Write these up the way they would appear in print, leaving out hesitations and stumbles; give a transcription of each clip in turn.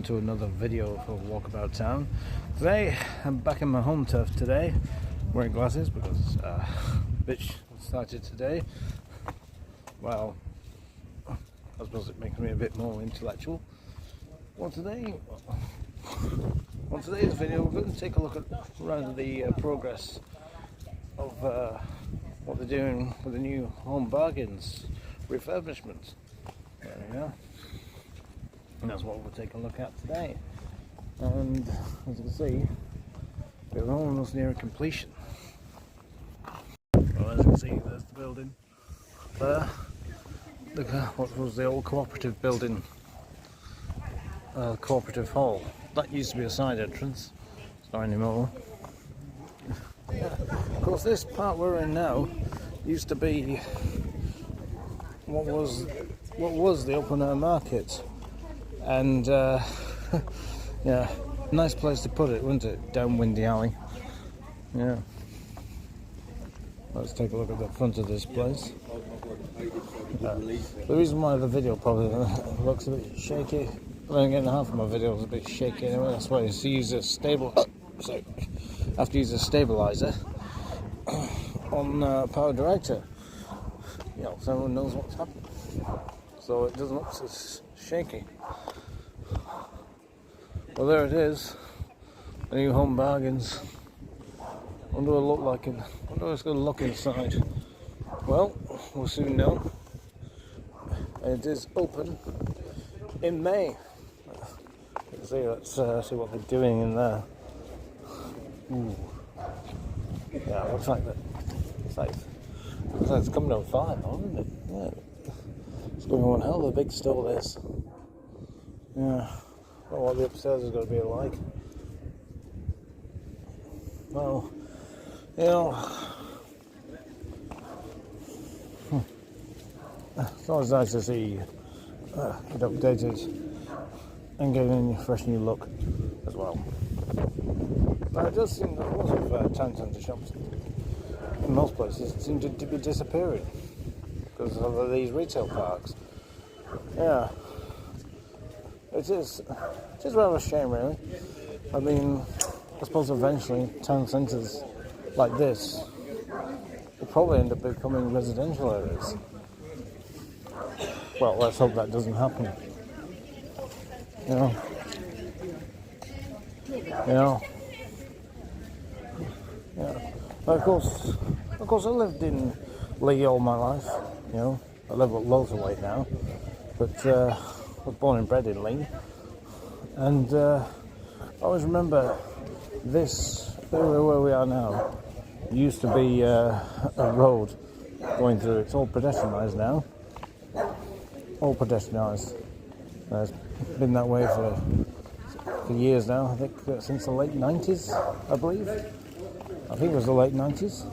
welcome to another video for Walkabout Town. Today I'm back in my home turf today, wearing glasses because bitch started today. Well, I suppose it makes me a bit more intellectual. On today's video we're going to take a look at around the progress of what they're doing with the new Home Bargains refurbishment. There we go. And that's what we'll take a look at today. And as you can see, we're almost near completion. Well, as you can see, there's the building there. Look at what was the old cooperative building, cooperative hall. That used to be a side entrance. It's not anymore. Of course, this part we're in now used to be what was the open air market. And yeah, nice place to put it, wouldn't it? Down Windy Alley. Yeah. Let's take a look at the front of this place. The reason why the video probably looks a bit shaky, then again, half of my video is a bit shaky anyway. That's why I use a stabilizer. So I have to use a stabilizer on Power Director. You know, so everyone knows what's happening, so it doesn't look so shaky. Well, there it is, the new Home Bargains. I wonder what it look like. I wonder what it's going to look inside. Well, we'll soon know. It is open in May. Let's see what they're doing in there. Ooh. Yeah, looks like it's coming on fire, isn't it? Yeah. It's going to be one hell of a big store, this. Yeah. I don't know what the upstairs is going to be like. Well, you know, it's always nice to see it updated and getting a fresh new look as well. But it does seem that a lot of town centre shops in most places seem to be disappearing because of these retail parks. Yeah. It is rather a shame, really. I mean, I suppose eventually town centres like this will probably end up becoming residential areas. Well, let's hope that doesn't happen. You know. Yeah. But of course, I lived in Leigh all my life. You know, I live loads away now, but I was born and bred in Leigh, and I always remember this area where we are now used to be a road going through. It's all pedestrianised now. All pedestrianised. It's been that way for years now. I think since the late 90s, I believe. I think it was the late 90s.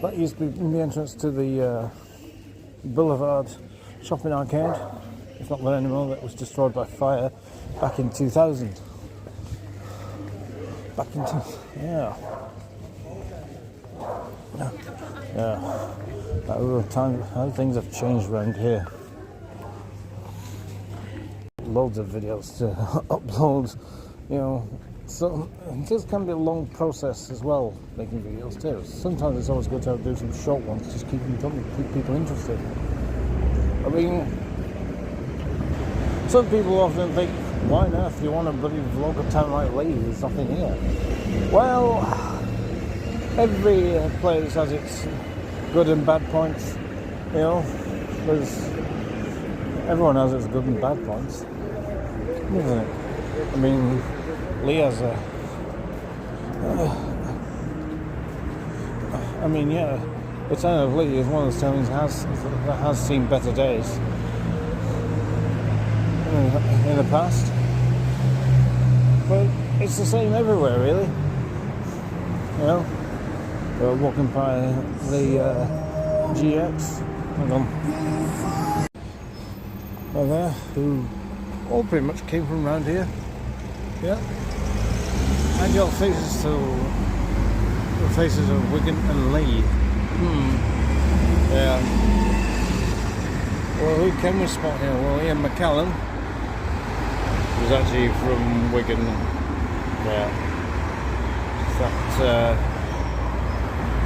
That used to be the entrance to the Boulevard Shopping Arcade. It's not there anymore. That was destroyed by fire back in 2000. Yeah. Over time, how things have changed around here. Loads of videos to upload, you know. So it just can be a long process as well, making videos too. Sometimes it's always good to do some short ones, just keep them coming, keep people interested. I mean, some people often think, why on earth do you want to bloody vlog a town like Leigh? There's nothing here. Well, every place has its good and bad points, you know. Everyone has its good and bad points, isn't it? I mean, Leigh has the town of Leigh is one of those towns that has seen better days in the past, but it's the same everywhere, really. You know, we're walking by the GX. Hang on. Well, there, who all pretty much came from around here. Yeah. And your faces of Wigan and Leigh. Yeah. Well, who can we spot here? Well, Ian McCallum, was actually from Wigan. Yeah. That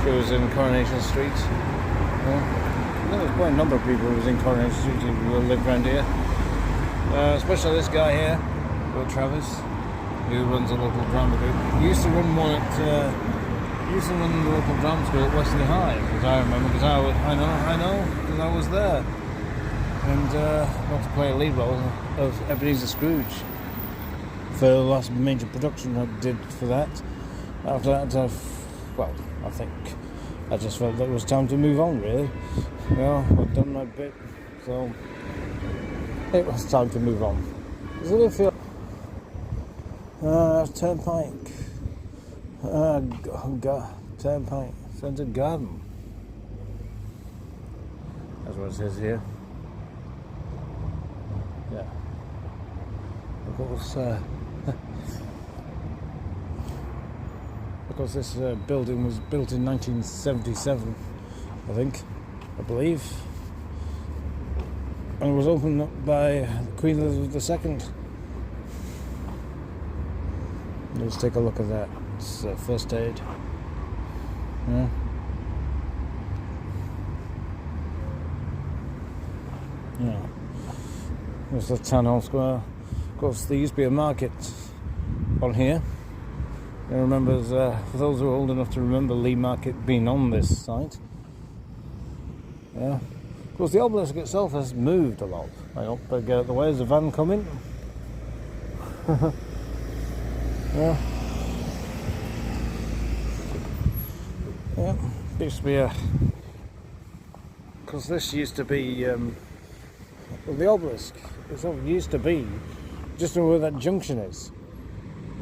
she was in Coronation Street. Yeah. There was quite a number of people who was in Coronation Street who lived around here. Especially this guy here, Travis, who runs a local drama group. He used to run one at the local drama school at Wesley High, because I remember, because I know, because I was there. And got to play a lead role of Ebenezer Scrooge for the last major production I did for that. After that, I think I just felt that it was time to move on, really. You know, I'd done my bit, so it was time to move on. Does it feel? Turnpike. Turnpike Centre Garden. That's what it says here. Yeah. Of course, this building was built in 1977, I believe. And it was opened up by Queen Elizabeth II. Let's take a look at that. It's first aid. Yeah. Yeah. There's the Town Hall Square. Of course, there used to be a market on here. I remember, for those who are old enough to remember Leigh Market being on this site. Yeah. Of course, the obelisk itself has moved a lot. I hope I get out the way. There's a van coming. Yeah. Yeah. Used to be because this used to be the obelisk. It sort of used to be just where that junction is.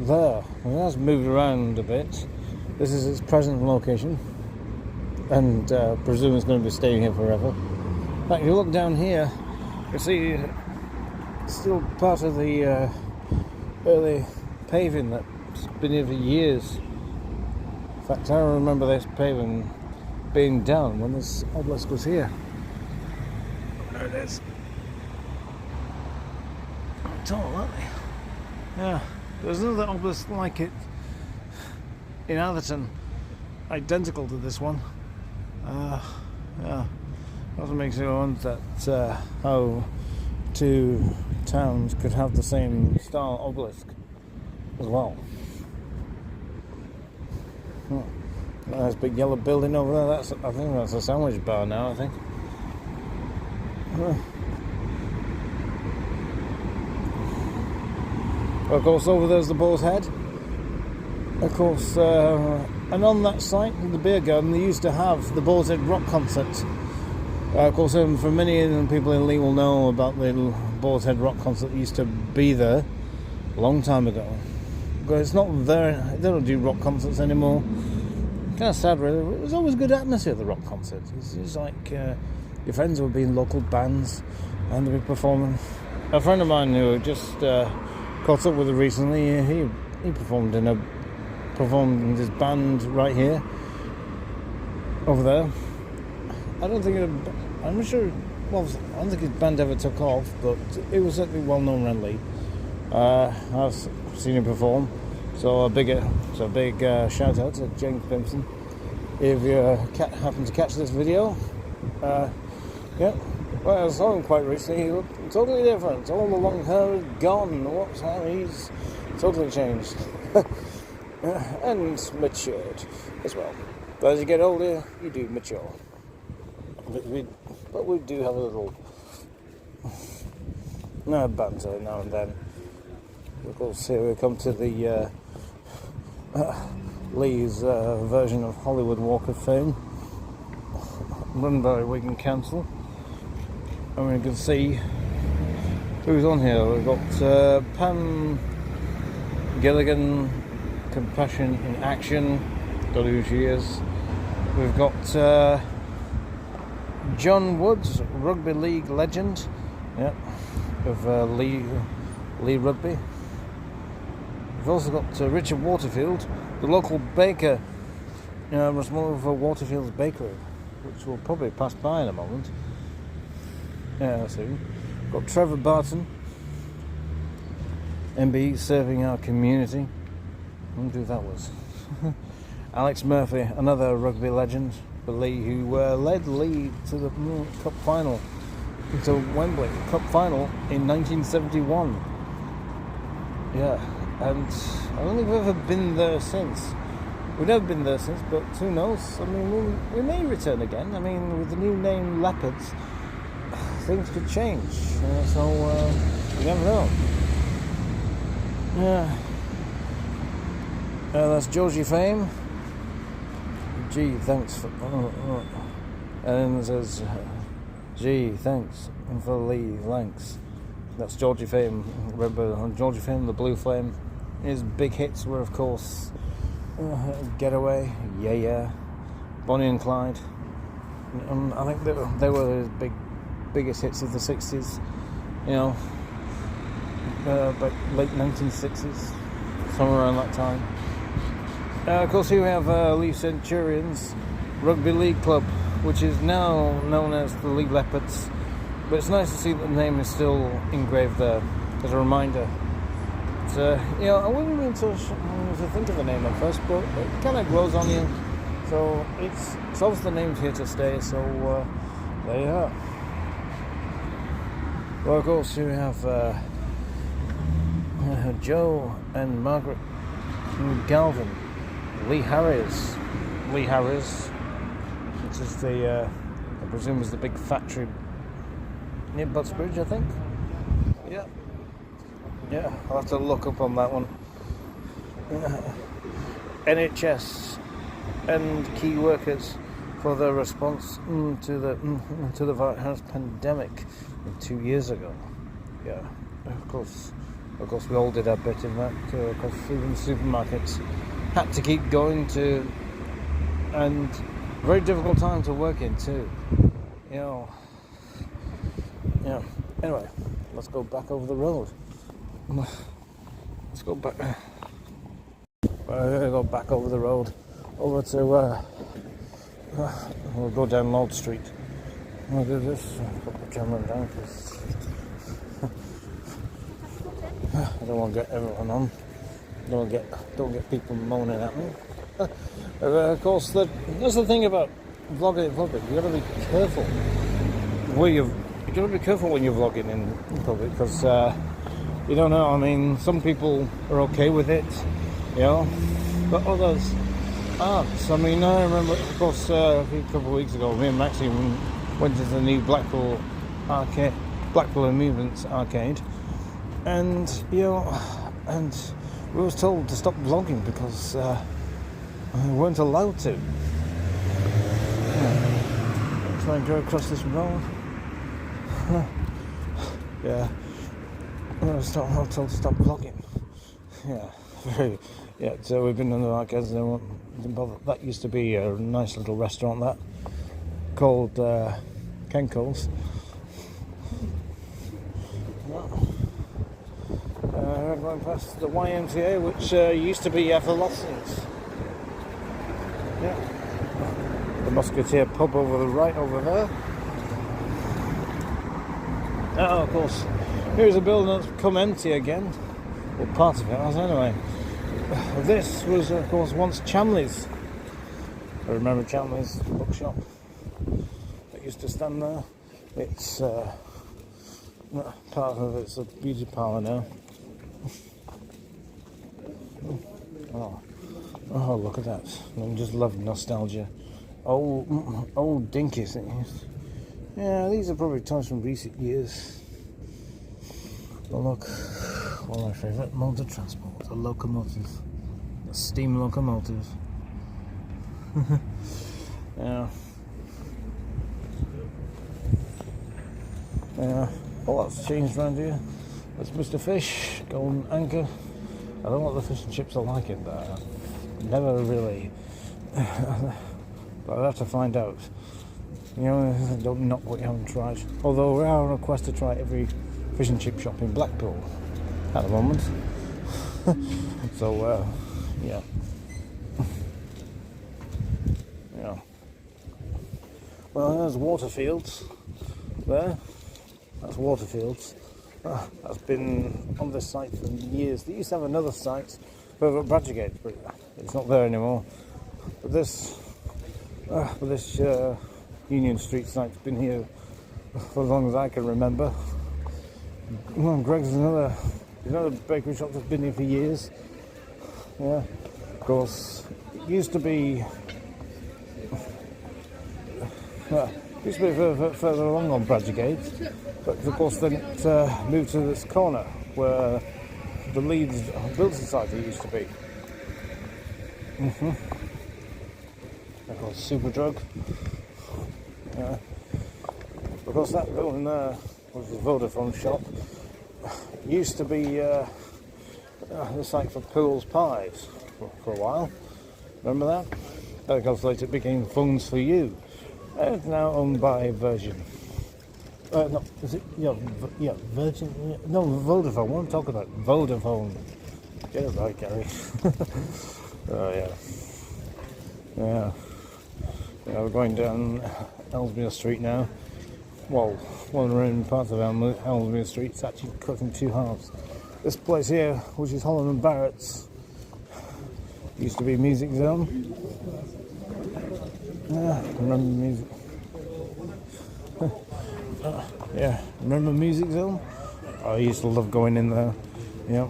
There. And it has moved around a bit. This is its present location, and presume it's going to be staying here forever. In fact, if you look down here, you see it's still part of the early paving that's been here for years. In fact, I remember this paving being done when this obelisk was here. There it is. Tall, aren't they? Yeah. There's another obelisk like it in Atherton, identical to this one. Yeah. Also makes me wonder that how two towns could have the same style obelisk as well. Nice big yellow building over there. I think that's a sandwich bar now, I think. Of course, over there's the Boar's Head. Of course, and on that site, in the beer garden, they used to have the Boar's Head rock concert. Of course, for many people in Leigh will know about the Boar's Head rock concert that used to be there a long time ago. But it's not there. They don't do rock concerts anymore. Kind of sad, really. It was always a good atmosphere at the rock concert. It's just like your friends would be in local bands and they'd be performing. A friend of mine who just caught up with her recently, he performed in his band right here, over there. I'm not sure. Well, I don't think his band ever took off, but it was certainly well known around Leigh. I've seen him perform, so a big shout out to James Pimpson. If you happen to catch this video, yeah. Well, I saw him quite recently. He looked totally different. All the long hair is gone. What's how he's totally changed and matured as well. But as you get older, you do mature. But we do have a little banter now and then. Of course, here we come to the Leigh's version of Hollywood Walk of Fame, run by Wigan Council. And we can see who's on here. We've got Pam Gilligan, Compassion in Action, don't know who she is. We've got John Woods, rugby league legend, yeah, of Leigh Rugby. We've also got Richard Waterfield, the local baker, responsible for Waterfield's Bakery, which will probably pass by in a moment. Yeah, soon. Got Trevor Barton, MB serving our community. I wonder who that was. Alex Murphy, another rugby legend for Leigh, who led Leigh to the Cup final, to Wembley Cup final in 1971. Yeah, and I don't think we've ever been there since. We've never been there since, but who knows? I mean, we may return again. I mean, with the new name Leopards, things could change. So you never know. Yeah. That's Georgie Fame. Gee, thanks for. And then it says, gee, thanks for Leigh, thanks. That's Georgie Fame. Remember, Georgie Fame, the Blue Flame. His big hits were, of course, Getaway, Yeah Yeah, Bonnie and Clyde. I think they were his biggest hits of the 60s, you know, but late 1960s, somewhere around that time. Of course, here we have Leigh Centurions Rugby League Club, which is now known as the Leigh Leopards. But it's nice to see that the name is still engraved there as a reminder. But, you know, I wouldn't mean to think of the name at first, but it kind of grows on you. So it's obviously the name's here to stay. So there you are. Well, of course, here we have Joe and Margaret Galvin, Leigh Harris, which is the I presume is the big factory near Buttsbridge, I think. Yeah, I'll have to look up on that one. NHS and key workers for their response to the virus pandemic 2 years ago. Yeah, of course we all did our bit in that. Because even supermarkets had to keep going to, and very difficult time to work in too. You know. Yeah. Anyway, let's go back over the road. Let's go back. We're gonna go back over the road, over to. We'll go down Lord Street. I'll do this. I'll put the camera down because I don't want to get everyone on. Don't get people moaning at me. Of course, that's the thing about vlogging. You got to be careful where you got to be careful when you're vlogging in public because you don't know. I mean, some people are okay with it, you know, but others aren't. I mean, I remember, of course, a couple of weeks ago, me and Maxine went to the new Blackpool Amusements Arcade, and you know, and we was told to stop vlogging because we weren't allowed to. Try and go across this road. Yeah, I was told to stop vlogging. Yeah, so we've been in the arcades. That used to be a nice little restaurant that called Kenco's. We're going past the YMCA, which used to be Everlasting's. Yeah. The Musketeer pub over the right over there. Oh, of course, here's a building that's become empty again. Well, part of it has anyway. This was, of course, once Chamley's. I remember Chamley's bookshop that used to stand there. It's part of it's a beauty parlour now. Oh, look at that! I just love nostalgia. Old dinky things. Yeah, these are probably toys from recent years. But look, one of my favourite modes of transport, a locomotive, a steam locomotive. Yeah. All that's changed around here. That's Mr. Fish, Golden Anchor. I don't know what the fish and chips are like in there. Never really. But I'll have to find out. You know, don't knock what you haven't tried. Although we're on a quest to try every fish and chip shop in Blackpool at the moment. So, yeah. Yeah. Well, there's Waterfields there. That's Waterfields. that's been on this site for years. They used to have another site further at Bradgegate, but it's not there anymore. But this Union Street site's been here for as long as I can remember. Well, Greg's another bakery shop that's been here for years. Yeah, of course, it used to be further along on Bradgegate, but of course then it moved to this corner where the Leeds Build Society used to be. Of course, Superdrug. Yeah. Of course, that building there was the Vodafone shop. It used to be the site for Pool's Pies for a while. Remember that? Of course, later it became Phones for You. It's now owned by Virgin. No, is it? Yeah, Virgin. Yeah, no, Vodafone. What am I talking about? Vodafone. Get it right, Gary. Oh yeah. Yeah. Yeah, we're going down Ellesmere Street now. Well, one around parts of Ellesmere Street, it's actually cut in two halves. This place here, which is Holland and Barrett's, used to be Music Zone. Yeah, remember music. Yeah, remember Music Zone? I used to love going in there. Yeah,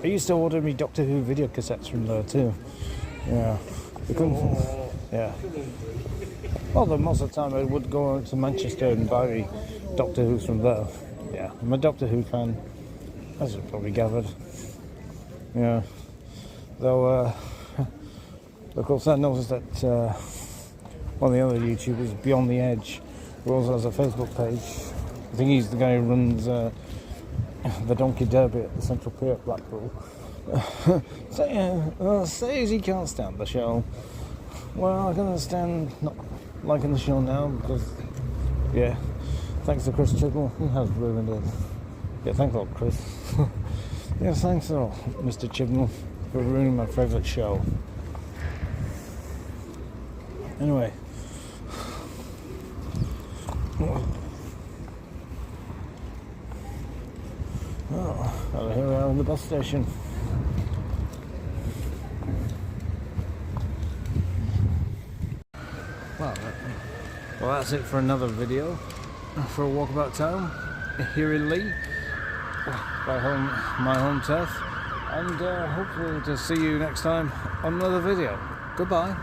I used to order me Doctor Who video cassettes from there too. Yeah, we couldn't. Yeah. Well, most of the time I would go to Manchester and buy Doctor Who's from there. Yeah, I'm a Doctor Who fan, as you probably gathered. Yeah. Though, of course, I noticed that one of the other YouTubers, Beyond the Edge, who also has a Facebook page. I think he's the guy who runs the Donkey Derby at the Central Pier at Blackpool. Says he can't stand the show. Well, I can understand not liking the show now because, yeah, thanks to Chris Chibnall, he has ruined it. Yeah, thanks a lot, Chris. Yeah, thanks a lot, Mr. Chibnall, for ruining my favourite show. Anyway. Well, here we are in the bus station. Well, that's it for another video for a walkabout town here in Leigh, my home turf, and hopefully to see you next time on another video. Goodbye.